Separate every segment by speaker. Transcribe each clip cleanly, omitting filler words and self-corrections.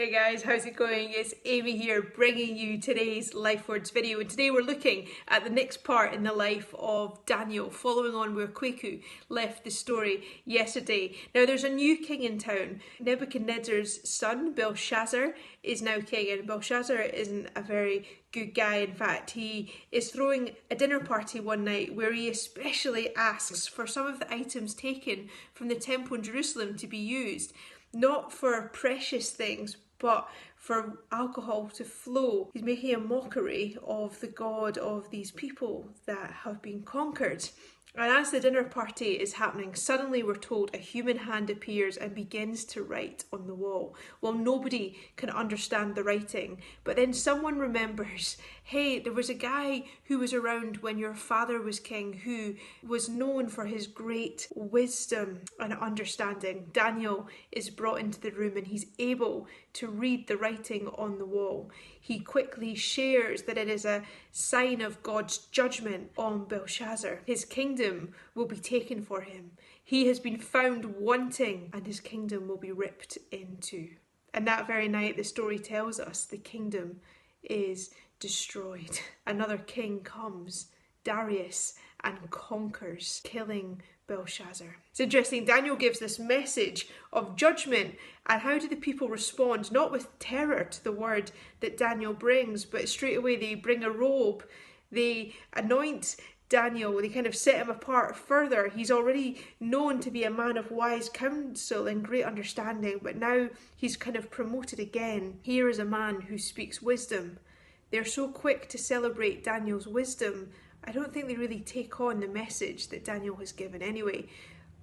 Speaker 1: Hey guys, how's it going? It's Amy here bringing you today's Life Words video, and today we're looking at the next part in the life of Daniel, following on where Kwaku left the story yesterday. Now there's a new king in town. Nebuchadnezzar's son, Belshazzar, is now king, and Belshazzar isn't a very good guy. In fact, he is throwing a dinner party one night where he especially asks for some of the items taken from the temple in Jerusalem to be used, not for precious things, but for alcohol to flow. He's making a mockery of the God of these people that have been conquered. And as the dinner party is happening, suddenly we're told a human hand appears and begins to write on the wall. Well, nobody can understand the writing, but then someone remembers, hey, there was a guy who was around when your father was king who was known for his great wisdom and understanding. Daniel is brought into the room and he's able to read the writing on the wall. He quickly shares that it is a sign of God's judgment on Belshazzar. His kingdom will be taken for him. He has been found wanting and his kingdom will be ripped into. And that very night, the story tells us the kingdom is destroyed. Another king comes, Darius, and conquers, killing Belshazzar. It's interesting, Daniel gives this message of judgment, and how do the people respond? Not with terror to the word that Daniel brings, but straight away they bring a robe, they anoint Daniel, they kind of set him apart further. He's already known to be a man of wise counsel and great understanding, but now he's kind of promoted again. Here is a man who speaks wisdom. They're so quick to celebrate Daniel's wisdom, I don't think they really take on the message that Daniel has given. Anyway,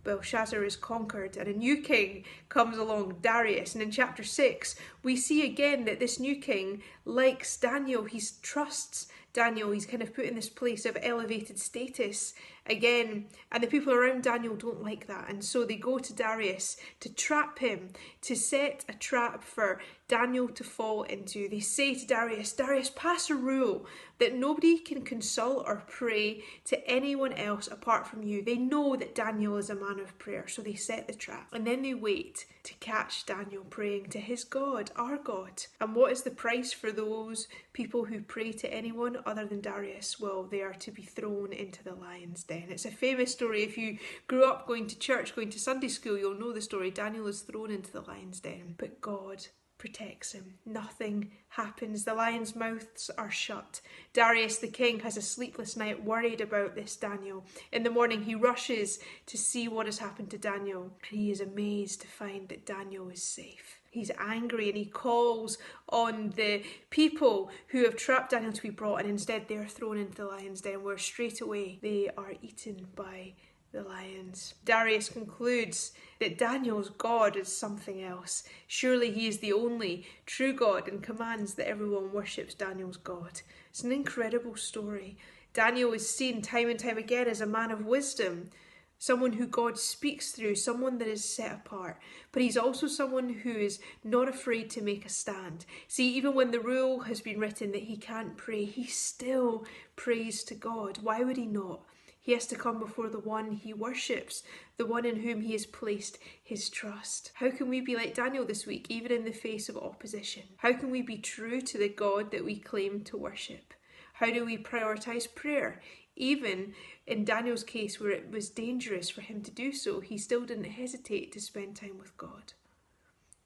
Speaker 1: Belshazzar is conquered and a new king comes along, Darius. And in chapter 6, we see again that this new king likes Daniel. He trusts Daniel. He's kind of put in this place of elevated status again. And the people around Daniel don't like that. And so they go to Darius to trap him, to set a trap for Daniel to fall into. They say to Darius, Darius, pass a rule that nobody can consult or pray to anyone else apart from you. They know that Daniel is a man of prayer, so they set the trap. And then they wait to catch Daniel praying to his God, our God. And what is the price for those people who pray to anyone other than Darius? Well, they are to be thrown into the lion's den. It's a famous story. If you grew up going to church, going to Sunday school, you'll know the story. Daniel is thrown into the lion's den, but God protects him. Nothing happens. The lions' mouths are shut. Darius the king has a sleepless night, worried about this Daniel. In the morning he rushes to see what has happened to Daniel, and he is amazed to find that Daniel is safe. He's angry and he calls on the people who have trapped Daniel to be brought, and instead they are thrown into the lion's den, where straight away they are eaten by the lions. Darius concludes that Daniel's God is something else. Surely he is the only true God, and commands that everyone worships Daniel's God. It's an incredible story. Daniel is seen time and time again as a man of wisdom, someone who God speaks through, someone that is set apart. But he's also someone who is not afraid to make a stand. See, even when the rule has been written that he can't pray, he still prays to God. Why would he not? He has to come before the one he worships, the one in whom he has placed his trust. How can we be like Daniel this week, even in the face of opposition? How can we be true to the God that we claim to worship? How do we prioritise prayer? Even in Daniel's case, where it was dangerous for him to do so, he still didn't hesitate to spend time with God.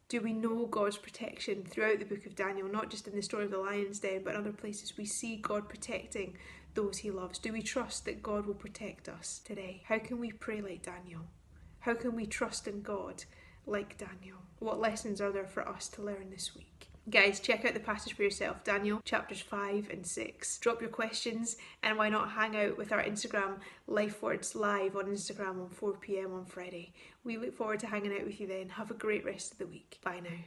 Speaker 1: Do we know God's protection throughout the book of Daniel, not just in the story of the lion's den, but in other places we see God protecting those he loves? Do we trust that God will protect us today? How can we pray like Daniel? How can we trust in God like Daniel? What lessons are there for us to learn this week? Guys, check out the passage for yourself, Daniel chapters 5 and 6. Drop your questions, and why not hang out with our Instagram Life Words live on Instagram on 4 p.m. on Friday. We look forward to hanging out with you then. Have a great rest of the week. Bye now.